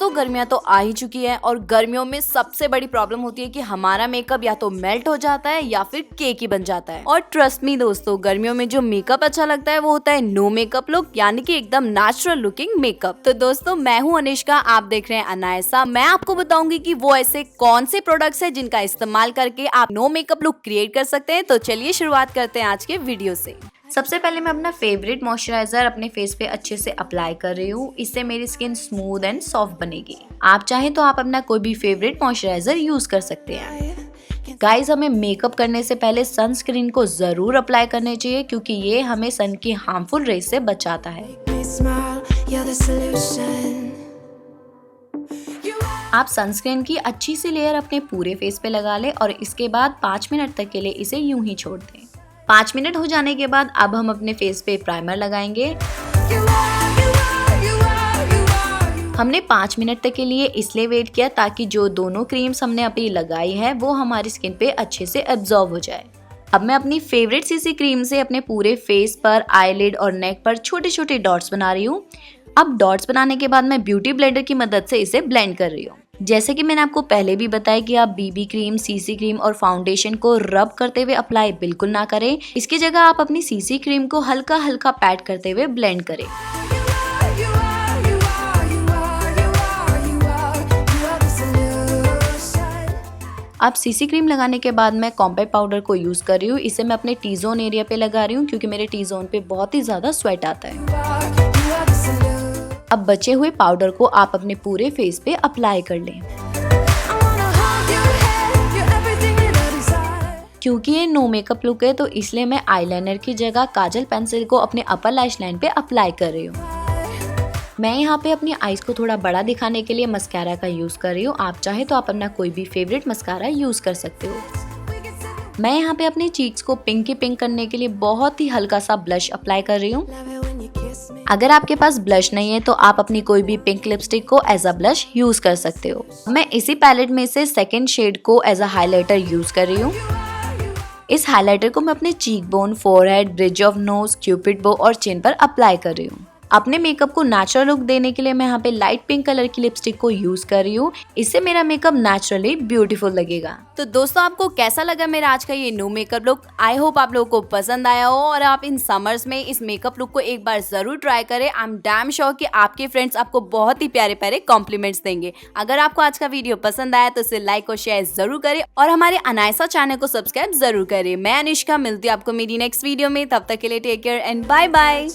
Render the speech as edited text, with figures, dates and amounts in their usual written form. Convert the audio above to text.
दोस्तों गर्मियाँ तो आ ही चुकी है और गर्मियों में सबसे बड़ी प्रॉब्लम होती है कि हमारा मेकअप या तो मेल्ट हो जाता है या फिर केक ही बन जाता है। और ट्रस्ट मी दोस्तों, गर्मियों में जो मेकअप अच्छा लगता है वो होता है नो मेकअप लुक, यानी कि एकदम नेचुरल लुकिंग मेकअप। तो दोस्तों मैं हूँ अनिष्का, आप देख रहे हैं अनायसा। मैं आपको बताऊंगी कि वो ऐसे कौन से प्रोडक्ट्स है जिनका इस्तेमाल करके आप नो मेकअप लुक क्रिएट कर सकते हैं। तो चलिए शुरुआत करते हैं आज के वीडियो से। सबसे पहले मैं अपना फेवरेट मॉइस्चराइजर अपने फेस पे अच्छे से अप्लाई कर रही हूँ। इससे मेरी स्किन स्मूथ एंड सॉफ्ट बनेगी। आप चाहें तो आप अपना कोई भी फेवरेट मॉइस्चराइजर यूज कर सकते हैं। गाइस, हमें मेकअप करने से पहले सनस्क्रीन को जरूर अप्लाई करने चाहिए क्योंकि ये हमें सन की हार्मफुल रेज से बचाता है। आप सनस्क्रीन की अच्छी सी लेयर अपने पूरे फेस पे लगा ले और इसके बाद 5 मिनट तक के लिए इसे यूं ही छोड़ दें। 5 मिनट हो जाने के बाद अब हम अपने फेस पे प्राइमर लगाएंगे। हमने 5 मिनट तक के लिए इसलिए वेट किया ताकि जो दोनों क्रीम्स हमने अभी लगाई है वो हमारी स्किन पे अच्छे से एब्जॉर्ब हो जाए। अब मैं अपनी फेवरेट सीसी क्रीम से अपने पूरे फेस पर, आईलिड और नेक पर छोटे छोटे डॉट्स बना रही हूँ। अब डॉट्स बनाने के बाद मैं ब्यूटी ब्लेंडर की मदद से इसे ब्लेंड कर रही हूँ। जैसे कि मैंने आपको पहले भी बताया कि आप बीबी क्रीम, सीसी क्रीम और फाउंडेशन को रब करते हुए अप्लाई बिल्कुल ना करें। इसकी जगह आप अपनी सीसी क्रीम को हल्का हल्का पैट करते हुए ब्लेंड करें। अब सीसी क्रीम लगाने के बाद मैं कॉम्पैक्ट पाउडर को यूज कर रही हूँ। इसे मैं अपने टी जोन एरिया पे लगा रही हूँ क्योंकि मेरे टी जोन पे बहुत ही ज्यादा स्वेट आता है। अब बचे हुए पाउडर को आप अपने पूरे फेस पे अप्लाई कर लें। क्योंकि ये नो मेकअप लुक है तो इसलिए मैं आईलाइनर की जगह काजल पेंसिल को अपने अपर लैश लाइन पे अप्लाई कर रही हूँ। मैं यहाँ पे अपनी आईज को थोड़ा बड़ा दिखाने के लिए मस्कारा का यूज कर रही हूँ। आप चाहे तो आप अपना कोई भी फेवरेट मस्कारा यूज कर सकते हो। मैं यहाँ पे अपने चीक्स को पिंक करने के लिए बहुत ही हल्का सा ब्लश अप्लाई कर रही हूँ। अगर आपके पास ब्लश नहीं है तो आप अपनी कोई भी पिंक लिपस्टिक को एज अ ब्लश यूज कर सकते हो। मैं इसी पैलेट में से सेकंड शेड को एज अ हाइलाइटर यूज कर रही हूँ। इस हाइलाइटर को मैं अपने cheek bone, forehead, bridge of nose, Cupid बो और चिन पर अप्लाई कर रही हूँ। अपने मेकअप को नेचुरल लुक देने के लिए मैं यहाँ पे लाइट पिंक कलर की लिपस्टिक को यूज कर रही हूँ। इससे मेरा मेकअप नेचुरली ब्यूटीफुल लगेगा। तो दोस्तों आपको कैसा लगा मेरा आज का ये no makeup look? I hope आप लोगों को पसंद आया हो और आप इन समर्स में इस मेकअप लुक को एक बार जरूर ट्राई करें। आई एम डैम श्योर कि आपके फ्रेंड्स आपको बहुत ही प्यारे प्यारे कॉम्प्लीमेंट्स देंगे। अगर आपको आज का वीडियो पसंद आया तो इसे लाइक और शेयर जरूर करें और हमारे अनायसा चैनल को सब्सक्राइब जरूर करें। मैं अनिष्का, मिलती हूँ आपको मेरी नेक्स्ट वीडियो में। तब तक के लिए take care and bye bye.